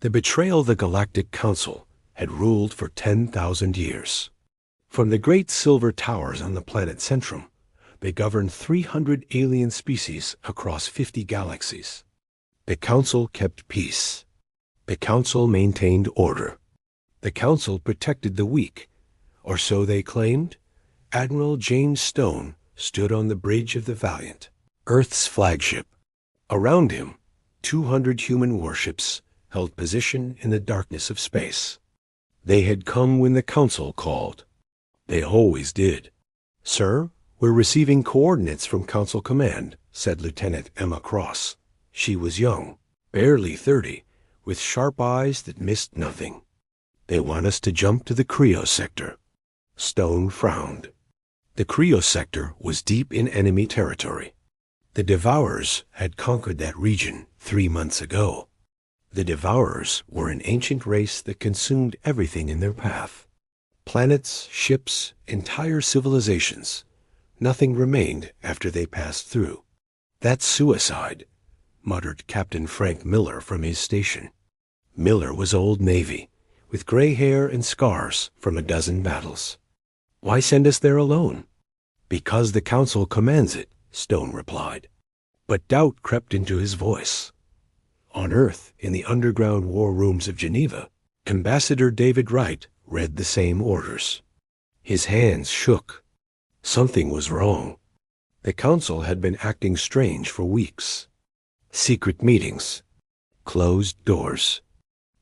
The Betrayal, the Galactic Council had ruled for 10,000 years. From the great silver towers on the planet Centrum, they governed 300 alien species across 50 galaxies. The Council kept peace. The Council maintained order. The Council protected the weak, or so they claimed. Admiral James Stone stood on the bridge of the Valiant, Earth's flagship. Around him, 200 human warships held position in the darkness of space. They had come when the Council called. They always did. "Sir, we're receiving coordinates from Council Command," said Lieutenant Emma Cross. She was young, barely 30, with sharp eyes that missed nothing. "They want us to jump to the Creo sector." Stone frowned. The Creo sector was deep in enemy territory. The Devourers had conquered that region 3 months ago. The Devourers were an ancient race that consumed everything in their path. Planets, ships, entire civilizations. Nothing remained after they passed through. "That's suicide," muttered Captain Frank Miller from his station. Miller was Old Navy, with gray hair and scars from a dozen battles. "Why send us there alone?" "Because the Council commands it," Stone replied. But doubt crept into his voice. On Earth, in the underground war rooms of Geneva, Ambassador David Wright read the same orders. His hands shook. Something was wrong. The Council had been acting strange for weeks. Secret meetings, closed doors,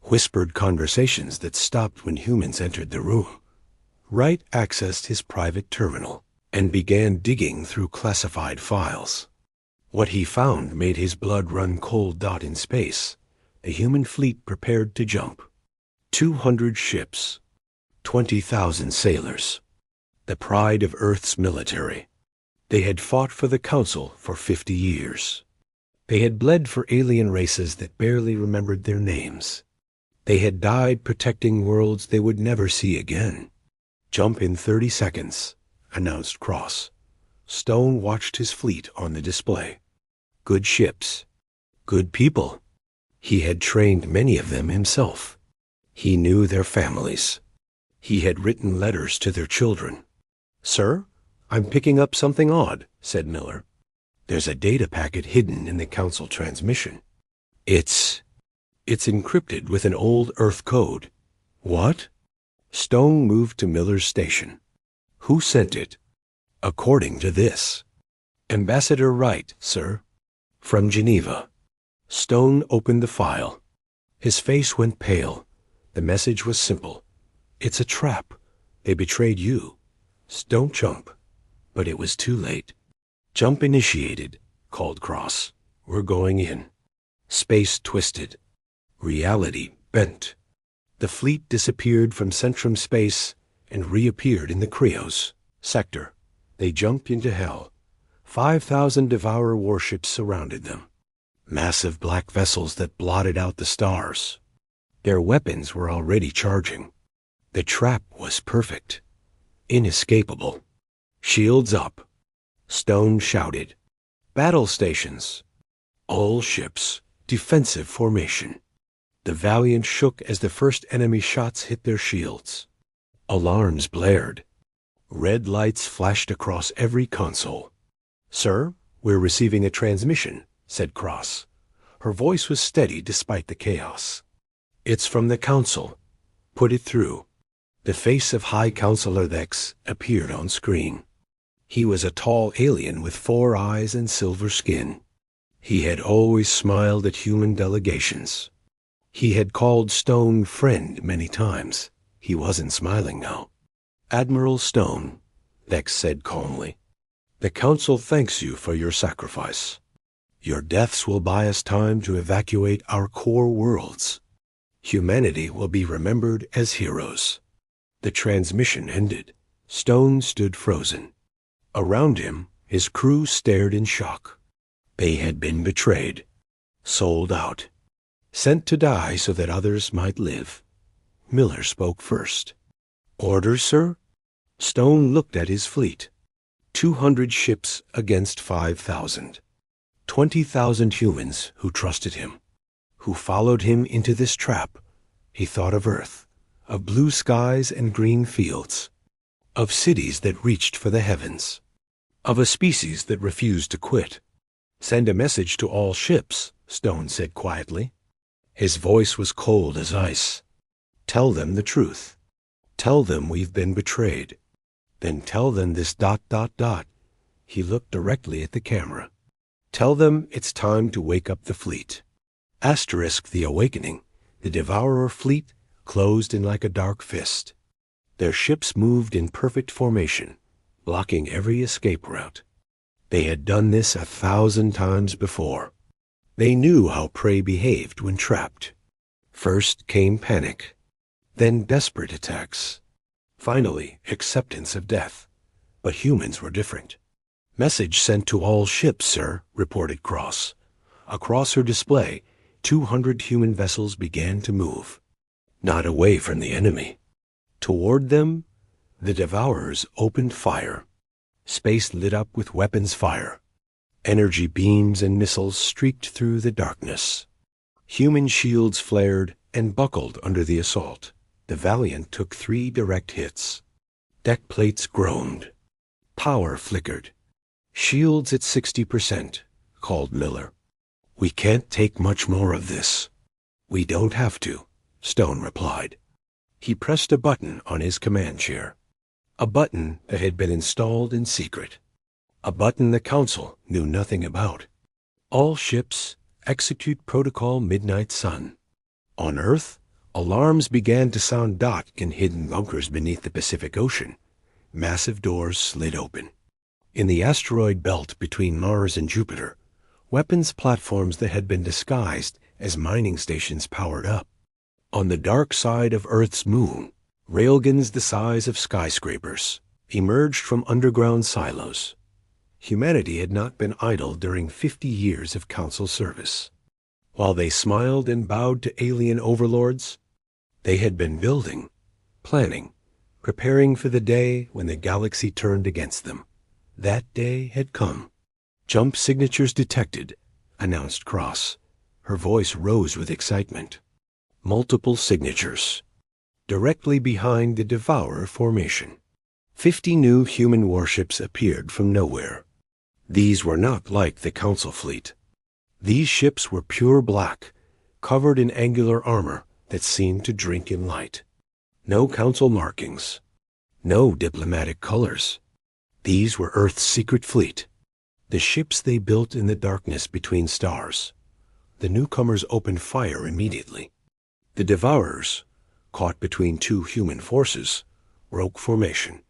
whispered conversations that stopped when humans entered the room. Wright accessed his private terminal and began digging through classified files. What he found made his blood run cold. In space, a human fleet prepared to jump. 200 ships, 20,000 sailors, the pride of Earth's military. They had fought for the Council for 50 years. They had bled for alien races that barely remembered their names. They had died protecting worlds they would never see again. "Jump in 30 seconds, announced Cross. Stone watched his fleet on the display. Good ships, good people. He had trained many of them himself. He knew their families. He had written letters to their children. "Sir, I'm picking up something odd," said Miller. "There's a data packet hidden in the Council transmission. It's encrypted with an old Earth code." "What?" Stone moved to Miller's station. "Who sent it?" "According to this. Ambassador Wright, sir. From Geneva." Stone opened the file. His face went pale. The message was simple. "It's a trap. They betrayed you. Don't jump." But it was too late. "Jump initiated," called Cross. "We're going in." Space twisted. Reality bent. The fleet disappeared from Centrum space and reappeared in the Creos sector. They jumped into hell. 5,000 Devourer warships surrounded them. Massive black vessels that blotted out the stars. Their weapons were already charging. The trap was perfect. Inescapable. "Shields up." Stone shouted. "Battle stations." All ships, defensive formation. The Valiant shook as the first enemy shots hit their shields. Alarms blared. Red lights flashed across every console. "Sir, we're receiving a transmission," said Cross. Her voice was steady despite the chaos. "It's from the Council. Put it through." The face of High Counselor Thex appeared on screen. He was a tall alien with 4 eyes and silver skin. He had always smiled at human delegations. He had called Stone friend many times. He wasn't smiling now. "Admiral Stone," Thex said calmly, "the Council thanks you for your sacrifice. Your deaths will buy us time to evacuate our core worlds. Humanity will be remembered as heroes." The transmission ended. Stone stood frozen. Around him, his crew stared in shock. They had been betrayed, sold out, sent to die so that others might live. Miller spoke first. "Orders, sir?" Stone looked at his fleet. 200 ships against 5,000. 20,000 humans who trusted him, who followed him into this trap, he thought of Earth, of blue skies and green fields, of cities that reached for the heavens, of a species that refused to quit. "Send a message to all ships," Stone said quietly. His voice was cold as ice. "Tell them the truth. Tell them we've been betrayed. Then tell them this ... He looked directly at the camera. "Tell them it's time to wake up the fleet." Asterisk the awakening, the Devourer fleet closed in like a dark fist. Their ships moved in perfect formation, blocking every escape route. They had done this 1,000 times before. They knew how prey behaved when trapped. First came panic, then desperate attacks. Finally, acceptance of death. But humans were different. "Message sent to all ships, sir," reported Cross. Across her display, 200 human vessels began to move. Not away from the enemy. Toward them, the Devourers opened fire. Space lit up with weapons fire. Energy beams and missiles streaked through the darkness. Human shields flared and buckled under the assault. The Valiant took 3 direct hits. Deck plates groaned. Power flickered. "Shields at 60%, called Miller. "We can't take much more of this." "We don't have to," Stone replied. He pressed a button on his command chair. A button that had been installed in secret. A button the Council knew nothing about. "All ships, execute Protocol Midnight Sun." On Earth, alarms began to sound in hidden bunkers beneath the Pacific Ocean. Massive doors slid open. In the asteroid belt between Mars and Jupiter, weapons platforms that had been disguised as mining stations powered up. On the dark side of Earth's moon, railguns the size of skyscrapers emerged from underground silos. Humanity had not been idle during 50 years of Council service. While they smiled and bowed to alien overlords, they had been building, planning, preparing for the day when the galaxy turned against them. That day had come. "Jump signatures detected," announced Cross. Her voice rose with excitement. Multiple signatures. Directly behind the Devourer formation, 50 new human warships appeared from nowhere. These were not like the Council fleet. These ships were pure black, covered in angular armor that seemed to drink in light. No Council markings. No diplomatic colors. These were Earth's secret fleet. The ships they built in the darkness between stars. The newcomers opened fire immediately. The Devourers, caught between 2 human forces, broke formation.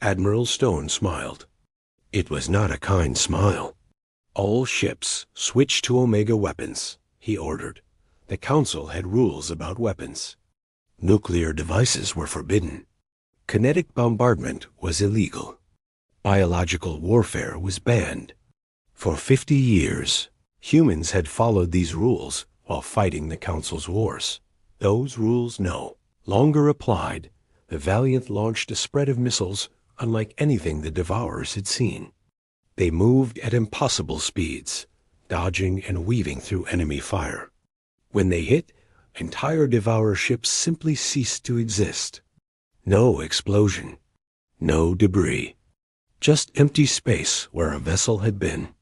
Admiral Stone smiled. It was not a kind smile. "All ships switch to Omega weapons," he ordered. The Council had rules about weapons. Nuclear devices were forbidden. Kinetic bombardment was illegal. Biological warfare was banned. For 50 years, humans had followed these rules while fighting the Council's wars. Those rules no longer applied. The Valiant launched a spread of missiles unlike anything the Devourers had seen. They moved at impossible speeds, dodging and weaving through enemy fire. When they hit, entire Devourer ships simply ceased to exist. No explosion. No debris. Just empty space where a vessel had been.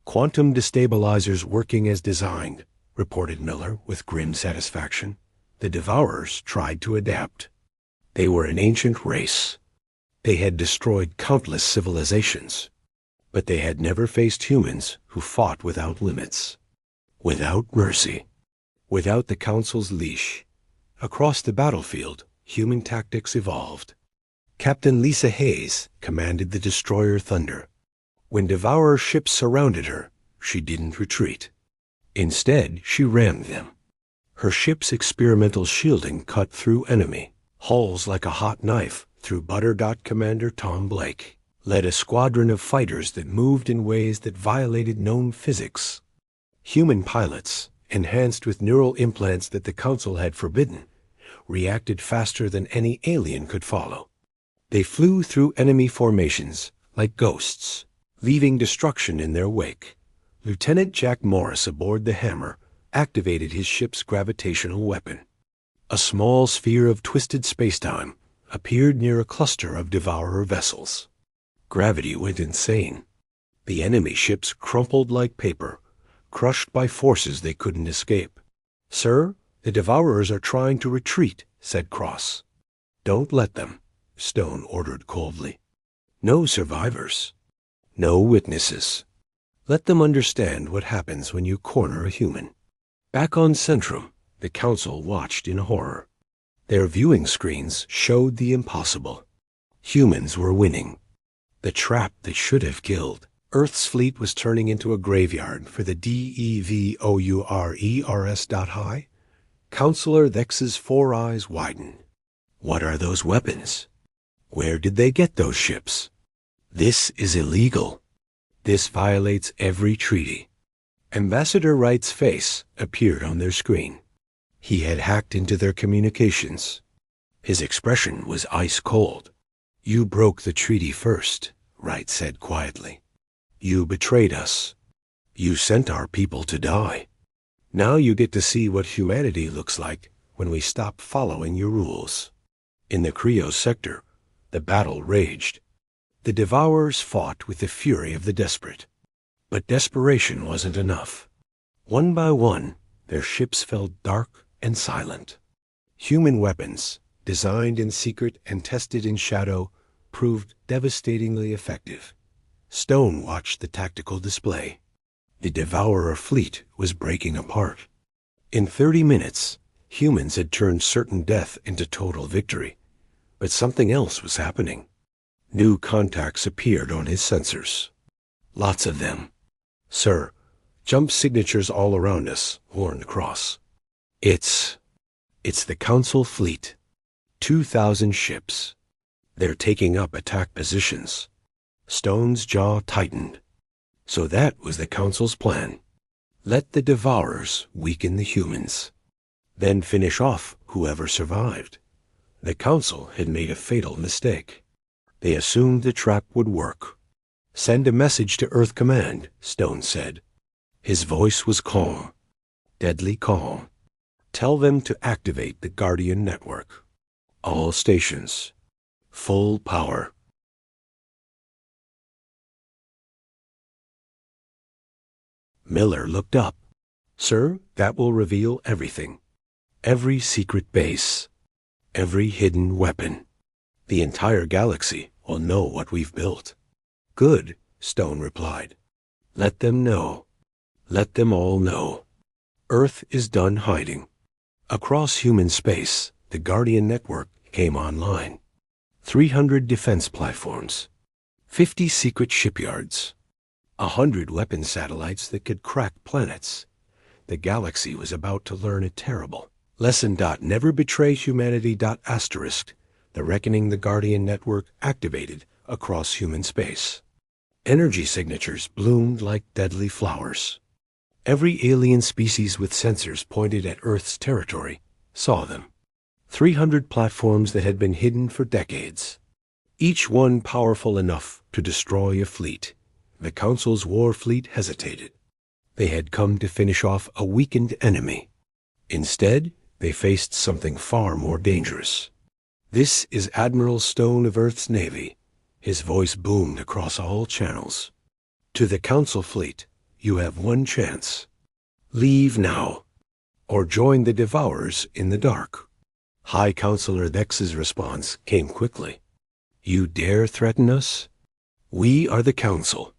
"Quantum destabilizers working as designed," reported Miller with grim satisfaction. The Devourers tried to adapt. They were an ancient race. They had destroyed countless civilizations. But they had never faced humans who fought without limits. Without mercy. Without the Council's leash. Across the battlefield, human tactics evolved. Captain Lisa Hayes commanded the destroyer Thunder. When Devourer ships surrounded her, she didn't retreat. Instead, she rammed them. Her ship's experimental shielding cut through enemy hulls like a hot knife through Butter. Commander Tom Blake led a squadron of fighters that moved in ways that violated known physics. Human pilots, enhanced with neural implants that the Council had forbidden, reacted faster than any alien could follow. They flew through enemy formations like ghosts, leaving destruction in their wake. Lieutenant Jack Morris aboard the Hammer activated his ship's gravitational weapon. A small sphere of twisted spacetime appeared near a cluster of devourer vessels. Gravity went insane. The enemy ships crumpled like paper, crushed by forces they couldn't escape. "Sir, the devourers are trying to retreat," said Cross. "Don't let them," Stone ordered coldly. "No survivors. No witnesses. Let them understand what happens when you corner a human." Back on Centrum, the Council watched in horror. Their viewing screens showed the impossible. Humans were winning. The trap that should have killed. Earth's fleet was turning into a graveyard for the DEVOURERS. High. Counselor Thex's 4 eyes widened. What are those weapons? Where did they get those ships? This is illegal. This violates every treaty. Ambassador Wright's face appeared on their screen. He had hacked into their communications. His expression was ice cold. "You broke the treaty first," Wright said quietly. "You betrayed us. You sent our people to die. Now you get to see what humanity looks like when we stop following your rules." In the Krios sector, the battle raged. The Devourers fought with the fury of the desperate. But desperation wasn't enough. One by one, their ships fell dark and silent. Human weapons, designed in secret and tested in shadow, proved devastatingly effective. Stone watched the tactical display. The Devourer fleet was breaking apart. In 30 minutes, humans had turned certain death into total victory. But something else was happening. New contacts appeared on his sensors. Lots of them. "Sir, jump signatures all around us," warned Cross. It's the Council fleet. 2,000 ships. They're taking up attack positions." Stone's jaw tightened. So that was the Council's plan. Let the Devourers weaken the humans. Then finish off whoever survived. The Council had made a fatal mistake. They assumed the trap would work. "Send a message to Earth Command," Stone said. His voice was calm, deadly calm. "Tell them to activate the Guardian Network. All stations. Full power." Miller looked up. "Sir, that will reveal everything. Every secret base. Every hidden weapon. The entire galaxy will know what we've built." "Good," Stone replied. "Let them know. Let them all know. Earth is done hiding." Across human space, the Guardian Network came online. 300 defense platforms. 50 secret shipyards. 100 weapon satellites that could crack planets. The galaxy was about to learn a terrible lesson. Never betray humanity. The reckoning the Guardian Network activated across human space. Energy signatures bloomed like deadly flowers. Every alien species with sensors pointed at Earth's territory saw them. 300 platforms that had been hidden for decades. Each one powerful enough to destroy a fleet. The Council's war fleet hesitated. They had come to finish off a weakened enemy. Instead, they faced something far more dangerous. "This is Admiral Stone of Earth's Navy." His voice boomed across all channels. "To the Council fleet, you have one chance. Leave now, or join the Devourers in the dark." High Counselor Thex's response came quickly. "You dare threaten us? We are the Council.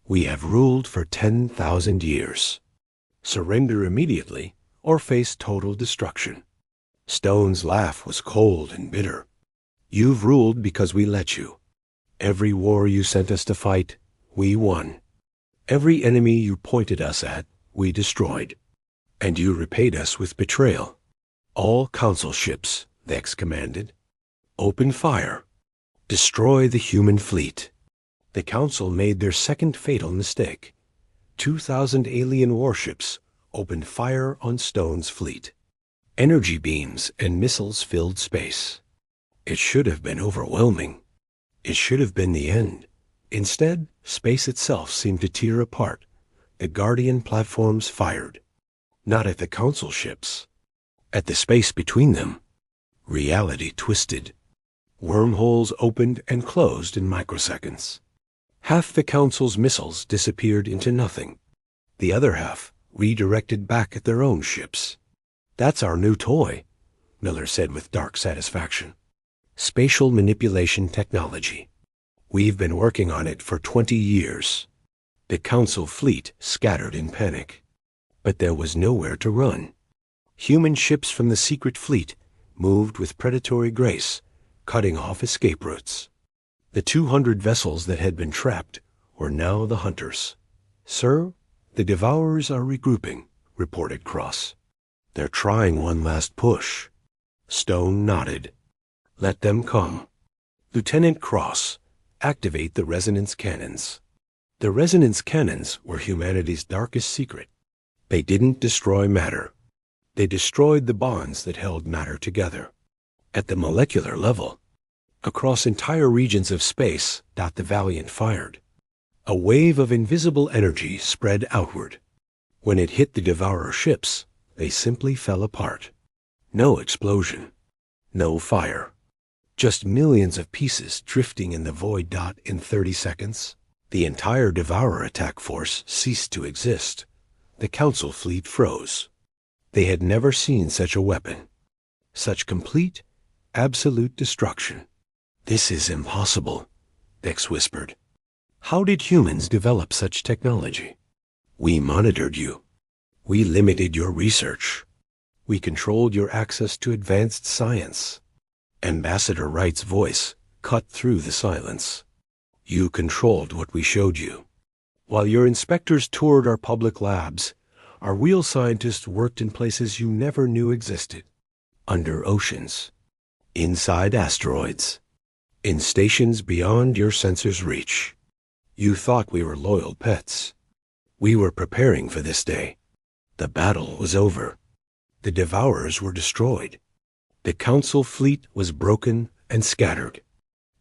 We have ruled for 10,000 years. Surrender immediately, or face total destruction." Stone's laugh was cold and bitter. "You've ruled because we let you. Every war you sent us to fight, we won. Every enemy you pointed us at, we destroyed. And you repaid us with betrayal. All Council ships," Thex commanded. "Open fire. Destroy the human fleet." The Council made their second fatal mistake. 2,000 alien warships opened fire on Stone's fleet. Energy beams and missiles filled space. It should have been overwhelming. It should have been the end. Instead, space itself seemed to tear apart. The Guardian platforms fired. Not at the Council ships. At the space between them, reality twisted. Wormholes opened and closed in microseconds. Half the Council's missiles disappeared into nothing. The other half redirected back at their own ships. That's our new toy, Miller said with dark satisfaction. Spatial manipulation technology. We've been working on it for 20 years. The Council fleet scattered in panic. But there was nowhere to run. Human ships from the secret fleet moved with predatory grace, cutting off escape routes. The 200 vessels that had been trapped were now the hunters. Sir, the Devourers are regrouping, reported Cross. They're trying one last push. Stone nodded. Let them come. Lieutenant Cross, activate the resonance cannons. The resonance cannons were humanity's darkest secret. They didn't destroy matter. They destroyed the bonds that held matter together. At the molecular level, across entire regions of space, the Valiant fired. A wave of invisible energy spread outward. When it hit the Devourer ships, they simply fell apart. No explosion. No fire. Just millions of pieces drifting in the void. In 30 seconds, the entire Devourer attack force ceased to exist. The Council fleet froze. They had never seen such a weapon. Such complete, absolute destruction. This is impossible, Dex whispered. How did humans develop such technology? We monitored you. We limited your research. We controlled your access to advanced science. Ambassador Wright's voice cut through the silence. You controlled what we showed you. While your inspectors toured our public labs, our real scientists worked in places you never knew existed. Under oceans. Inside asteroids. In stations beyond your sensor's reach. You thought we were loyal pets. We were preparing for this day. The battle was over. The Devourers were destroyed. The Council fleet was broken and scattered.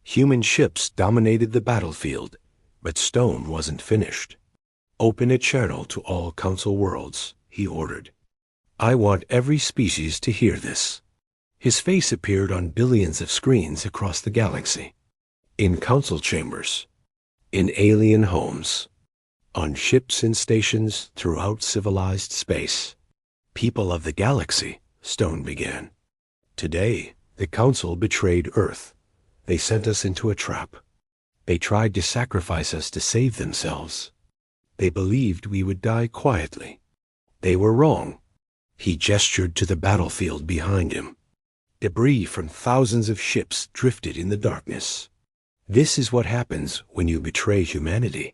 Human ships dominated the battlefield, but Stone wasn't finished. Open a channel to all Council worlds, he ordered. I want every species to hear this. His face appeared on billions of screens across the galaxy. In Council chambers. In alien homes. On ships and stations throughout civilized space. People of the galaxy, Stone began. Today, the Council betrayed Earth. They sent us into a trap. They tried to sacrifice us to save themselves. They believed we would die quietly. They were wrong. He gestured to the battlefield behind him. Debris from thousands of ships drifted in the darkness. This is what happens when you betray humanity.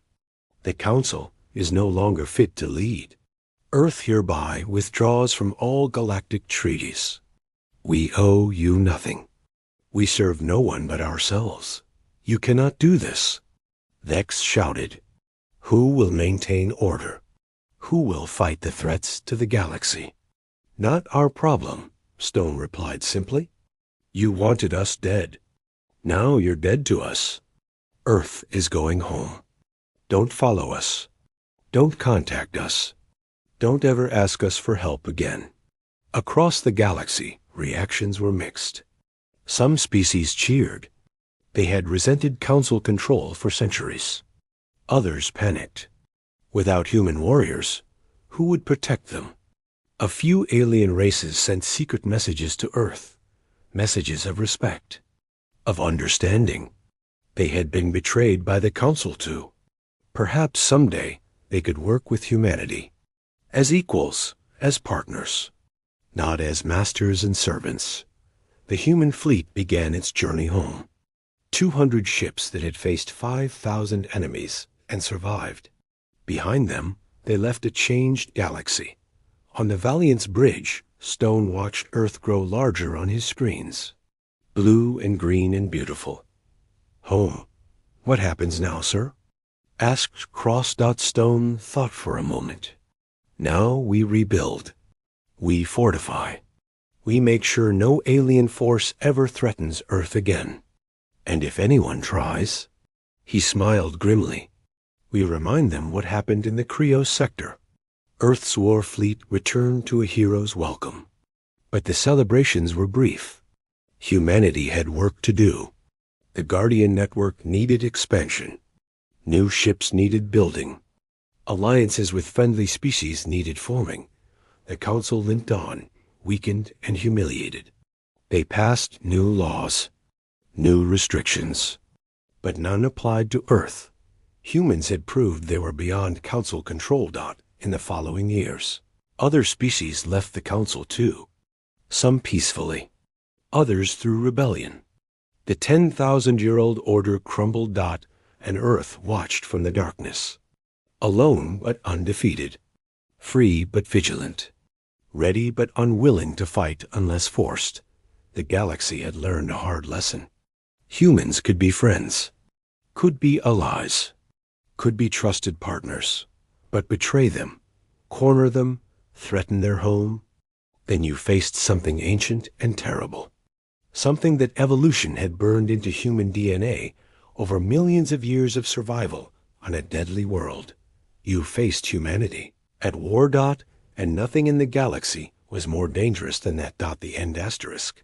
The Council is no longer fit to lead. Earth hereby withdraws from all galactic treaties. We owe you nothing. We serve no one but ourselves. You cannot do this. Vex shouted. Who will maintain order? Who will fight the threats to the galaxy? Not our problem, Stone replied simply. You wanted us dead. Now you're dead to us. Earth is going home. Don't follow us. Don't contact us. Don't ever ask us for help again. Across the galaxy, reactions were mixed. Some species cheered. They had resented Council control for centuries. Others panicked. Without human warriors, who would protect them? A few alien races sent secret messages to Earth, messages of respect, of understanding. They had been betrayed by the Council too. Perhaps someday they could work with humanity, as equals, as partners, not as masters and servants. The human fleet began its journey home. 200 ships that had faced 5,000 enemies and survived. Behind them, they left a changed galaxy. On the Valiant's bridge, Stone watched Earth grow larger on his screens. Blue and green and beautiful. Home. What happens now, sir? Asked Cross. Stone thought for a moment. Now we rebuild. We fortify. We make sure no alien force ever threatens Earth again. And if anyone tries, he smiled grimly, we remind them what happened in the Krios sector. Earth's war fleet returned to a hero's welcome. But the celebrations were brief. Humanity had work to do. The Guardian Network needed expansion. New ships needed building. Alliances with friendly species needed forming. The Council limped on, weakened and humiliated. They passed new laws, new restrictions. But none applied to Earth. Humans had proved they were beyond Council control. In the following years, other species left the Council too. Some peacefully, others through rebellion. The 10,000-year-old order crumbled. And Earth watched from the darkness. Alone but undefeated. Free but vigilant. Ready but unwilling to fight unless forced. The galaxy had learned a hard lesson. Humans could be friends, could be allies, could be trusted partners. But betray them, corner them, threaten their home, then you faced something ancient and terrible. Something that evolution had burned into human DNA over millions of years of survival on a deadly world. You faced humanity at war. And nothing in the galaxy was more dangerous than that. The end asterisk.